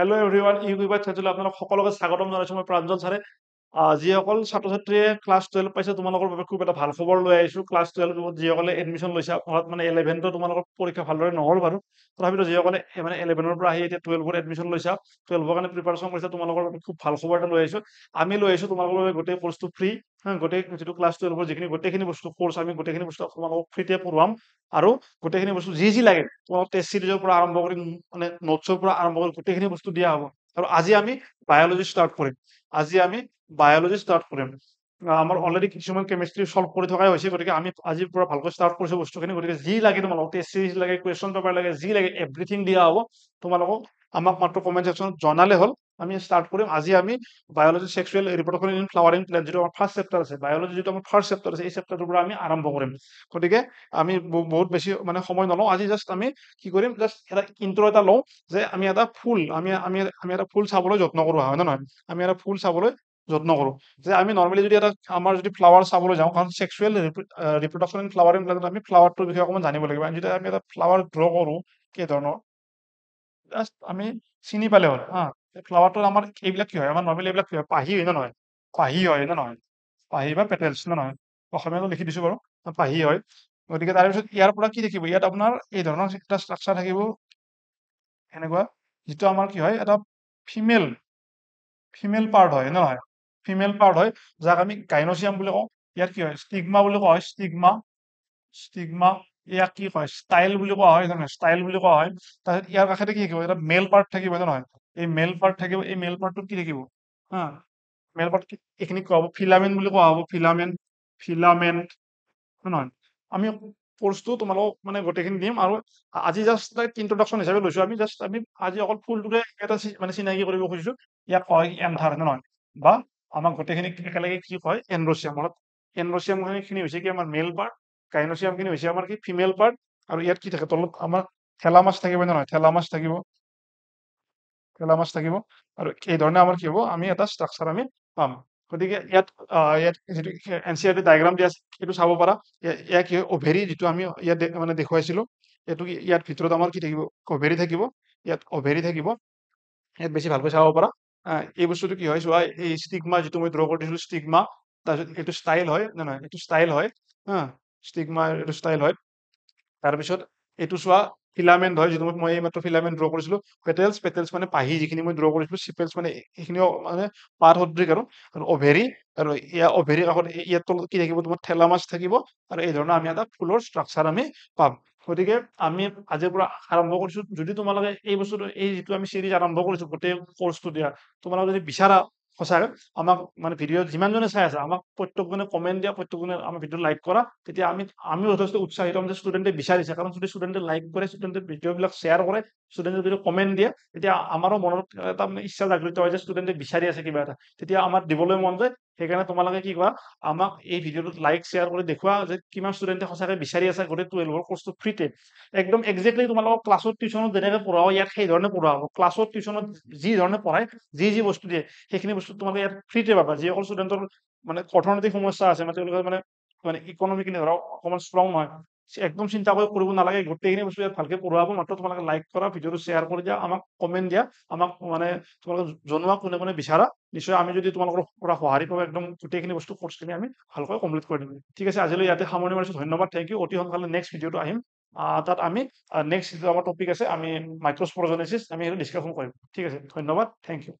Hello' everyone, ইউটিউবত চেনেললৈ আপোনালোক সকলোকে স্বাগতম জনাইছো। মই প্ৰাঞ্জল ছাৰে। যিসকল ছাত্ৰ ছাত্ৰীয়ে ক্লাছ 12 পাইছে তোমালোকৰ বাবে খুব এটা ভাল খবৰ লৈ আহিছো। ক্লাছ 12 যিসকলে এডমিশ্যন লৈছে, অৰ্থাৎ মানে 11টো তোমালোকৰ পৰীক্ষা ভালদৰে নহ'ল বাৰু, তথাপিতো যিসকলে মানে 11ৰ পৰা আহি এতিয়া 12ত এডমিশ্যন লৈছা, 12ৰ কাৰণে প্ৰিপাৰেশ্যন কৰিছা, তোমালোকৰ বাবে খুব ভাল খবৰ এটা লৈ আহিছো। আমি লৈ আহিছো তোমালোকৰ বাবে গোটেই কোৰ্চটো ফ্ৰী। গোটেই যিটো ক্লাছ 12ৰ যিখিনি গোটেইখিনি বস্তু কোৰ্চ, আমি গোটেইখিনি বস্তু তোমালোকক ফ্ৰীতে পঢ়ুৱাম। আৰু গোটেইখিনি বস্তু যি লাগে তোমালোক টেষ্ট চিৰিজৰ পৰা আৰম্ভ কৰি মানে নোটছৰ পৰা আৰম্ভ কৰি গোটেইখিনি বস্তু দিয়া হ'ব। আৰু আজি আমি বায়'লজি ষ্টাৰ্ট কৰিম। আমাৰ অলৰেডি কিছুমান কেমিষ্ট্ৰি চল্ভ কৰি থকাই হৈছে, গতিকে আমি আজিৰ পৰা ভালকৈ ষ্টাৰ্ট কৰিছো বস্তুখিনি। গতিকে যি লাগে তোমালোকক, টেষ্ট চিৰিজ লাগে, কুৱেশ্যন পেপাৰ লাগে, যি লাগে এভৰিথিং দিয়া হ'ব তোমালোকক। আমাক মাত্ৰ কমেণ্ট ছেকশ্যনত জনালে হ'ল, আমি ষ্টাৰ্ট কৰিম। আজি আমি biology sexual reproduction in flowering plant, যিটো আমাৰ ফাৰ্ষ্ট চেপ্টাৰ আছে, বায়'লজি যিটো আমাৰ ফাৰ্ষ্ট চেপ্টাৰ আছে, এই চেপ্টাৰটোৰ পৰা আমি আৰম্ভ কৰিম। গতিকে আমি বহুত বেছি মানে সময় নলওঁ। আজি জাষ্ট আমি কি কৰিম, জাষ্ট এটা ইন্ট্ৰ এটা লওঁ যে আমি এটা ফুল আমি এটা ফুল চাবলৈ যত্ন কৰো, হয় নে নহয়? আমি এটা ফুল চাবলৈ যত্ন কৰো। যে আমি নৰ্মেলি যদি আমাৰ যদি ফ্লাৱাৰ চাবলৈ যাওঁ, কাৰণ সেক্সুৱেল ৰিপ্ৰডাকশ্যন ইন ফ্লাৱাৰিং প্লেণ্টত আমি ফ্লাৱাৰটোৰ বিষয়ে অকণমান জানিব লাগিব। যদি আমি এটা ফ্লাৱাৰ ড্ৰ কৰো, কি ধৰণৰ জাষ্ট আমি চিনি পালে হ'ল। ফ্লাৱাৰটোত আমাৰ এইবিলাক কি হয়, আমাৰ নৰ্মেলি এইবিলাক কি হয়, পাহি হয় নে নহয়? পাহি হয় নে নহয়? পাহি বা পেটেলছ নে নহয়? অসমীয়াটো লিখি দিছো বাৰু, পাহি হয়। গতিকে তাৰপিছত ইয়াৰ পৰা কি থাকিব, ইয়াত আপোনাৰ এই ধৰণৰ এটা ষ্ট্ৰাকচাৰ থাকিব এনেকুৱা, যিটো আমাৰ কি হয়, এটা ফিমেল পাৰ্ট হয় নে নহয়? ফিমেল পাৰ্ট হয়, যাক আমি গাইনচিয়াম বুলি কওঁ। ইয়াত কি হয়, ষ্টিগমা বুলি কোৱা হয়। ষ্টিগমা ইয়াক কি কয়, ষ্টাইল বুলি কোৱা হয়, ষ্টাইল বুলি কোৱা হয়। তাৰপিছত ইয়াৰ কাষতে কি থাকিব, এটা মেল পাৰ্ট থাকিব, নে নহয়? এই মেল পাৰ্ট থাকিব, এই মেল পাৰ্টটোত কি থাকিব, হা মেল পাৰ্ট এইখিনি কোৱা হ'ব ফিলামেন্ট বুলি কোৱা হ'ব। ফিলামেন্ট নহয়। আমি কোৰ্চটো তোমালোকক মানে গোটেইখিনি দিম। আৰু আজি জাষ্ট ইন্ট্ৰডাকশ্যন হিচাপে লৈছো। আমি আজি অকল ফুলটোৰে এটা মানে চিনাকি কৰিব খুজিছো। ইয়াক কয় এন্থাৰ, নে নহয়? বা আমাক গোটেইখিনি একেলগে কি কয়, এণ্ড্ৰচিয়াম। এণ্ড্ৰচিয়াম খিনি হৈছে কি আমাৰ মেল পাৰ্ট, গাইনচিয়াম খিনি হৈছে আমাৰ কি ফিমেল পাৰ্ট। আৰু ইয়াত কি থাকে, তলত আমাৰ থেলামাছ থাকিব, নে নহয়? থেলামাছ থাকিব। আৰু এই ধৰণে আমাৰ কি হ'ব, আমি এটা ষ্ট্ৰাকচাৰ আমি পাম। গতিকে ইয়াত যিটো এনচিইআৰটি ডায়েগ্ৰাম দিয়া আছে, সেইটো চাব পাৰা। ইয়াত কি হয়, অভেৰী, যিটো আমি ইয়াত মানে দেখুৱাইছিলো, এইটো ইয়াত ভিতৰত আমাৰ কি থাকিব, অভেৰী থাকিব। ইয়াত অভেৰী থাকিব, ইয়াত বেছি ভালকৈ চাব পাৰা। এই বস্তুটো কি হয় চোৱা, এই ষ্টিগমা যিটো মই ড্ৰ কৰি দিছিলো, ষ্টিগমা। তাৰপিছত এইটো ষ্টাইল হয় নে নহয়? এইটো ষ্টাইল হয়। ষ্টিগমা এইটো ষ্টাইল হয়। তাৰপিছত এইটো চোৱা ফিলামেন্ট হয়, যিটো মই এইমাত্ৰ ফিলামেন্ট ড্ৰ কৰিছিলো। পেটেলছ মানে পাহি, যিখিনি মই ড্ৰ কৰিছিলো। চিপেলছ মানে এইখিনিও মানে পাত সদৃশ। আৰু অভেৰী, আৰু ইয়াৰ অভেৰী কাষত ইয়াত তলত কি থাকিব, তোমাৰ থেলামাছ থাকিব। আৰু এই ধৰণৰ আমি এটা ফুলৰ ষ্ট্ৰাকচাৰ আমি পাম। গতিকে আমি আজিৰ পৰা আৰম্ভ কৰিছো। যদি তোমালোকে এই বস্তুটো, এই যিটো আমি চিৰিজ আৰম্ভ কৰিছো গোটেই কোৰ্চটো দিয়া, তোমালোকে যদি বিচাৰা সঁচাকৈ আমাক মানে ভিডিঅ' যিমানজনে চাই আছে, আমাক প্ৰত্যেকজনে কমেণ্ট দিয়া, প্ৰত্যেকজনে আমাৰ ভিডিঅ' লাইক কৰা, তেতিয়া আমিও যথেষ্ট উৎসাহিত হ'ম যে ষ্টুডেণ্টে বিচাৰিছে। কাৰণ যদি ষ্টুডেণ্টে লাইক কৰে, ষ্টুডেণ্টে ভিডিঅ'বিলাক শ্বেয়াৰ কৰে, ষ্টুডেণ্টে যদি কমেণ্ট দিয়ে, তেতিয়া আমাৰো মনত এটা মানে ইচ্ছা জাগৃত হয় যে ষ্টুডেণ্টে বিচাৰি আছে কিবা এটা, তেতিয়া আমাৰ দিবলৈ মন যায়। সেইকাৰণে তোমালোকে কি কৰা, আমাক এই ভিডিঅ'টোত লাইক শ্বেয়াৰ কৰি দেখুওৱা যে কিমান ষ্টুডেণ্টে সঁচাকৈ বিচাৰি আছে গোটেই 12ৰ কোৰ্চটো ফ্ৰীতে। একদম একজেক্টলি তোমালোকক ক্লাছত টিউশ্যনত যেনেকৈ পঢ়াব, ইয়াত সেই ধৰণে পঢ়োৱা হ'ব। ক্লাছত টিউশ্যনত যি ধৰণে পঢ়ায়, যি বস্তু দিয়ে, সেইখিনি বস্তু তোমালোকে ইয়াত ফ্ৰীতে পাবা। যিসকল ষ্টুডেণ্টৰ মানে অৰ্থনৈতিক সমস্যা আছে, মানে তেওঁলোকে মানে ইকনমিকেলি ধৰক অকণমান ষ্ট্ৰং নহয়, একদম চিন্তা কৰিব নালাগে। গোটেইখিনি বস্তু ইয়াত ভালকে পঢ়োৱা হ'ব। মাত্ৰ তোমালোকে লাইক কৰা, ভিডিঅ'টো শ্বেয়াৰ কৰি দিয়া, আমাক কমেণ্ট দিয়া, আমাক মানে তোমালোকে জনোৱা কোনে বিচাৰা। নিশ্চয় আমি যদি তোমালোকৰ পৰা সঁহাৰি পাওঁ, একদম গোটেইখিনি বস্তু কোৰ্চখিনি আমি ভালকৈ কমপ্লিট কৰি দিম। ঠিক আছে, আজিলৈ ইয়াতে সামৰণি মাৰিছো। ধন্যবাদ, থেংক ইউ। অতি সোনকালে নেক্সট ভিডিঅ'টো আহিম। তাত আমি নেক্সট যিটো আমাৰ টপিক আছে, আমি মাইক্ৰ'স্প'ৰজেনেচিছ, আমি সেইটো ডিছকাছন কৰিম। ঠিক আছে, ধন্যবাদ, থেংক ইউ।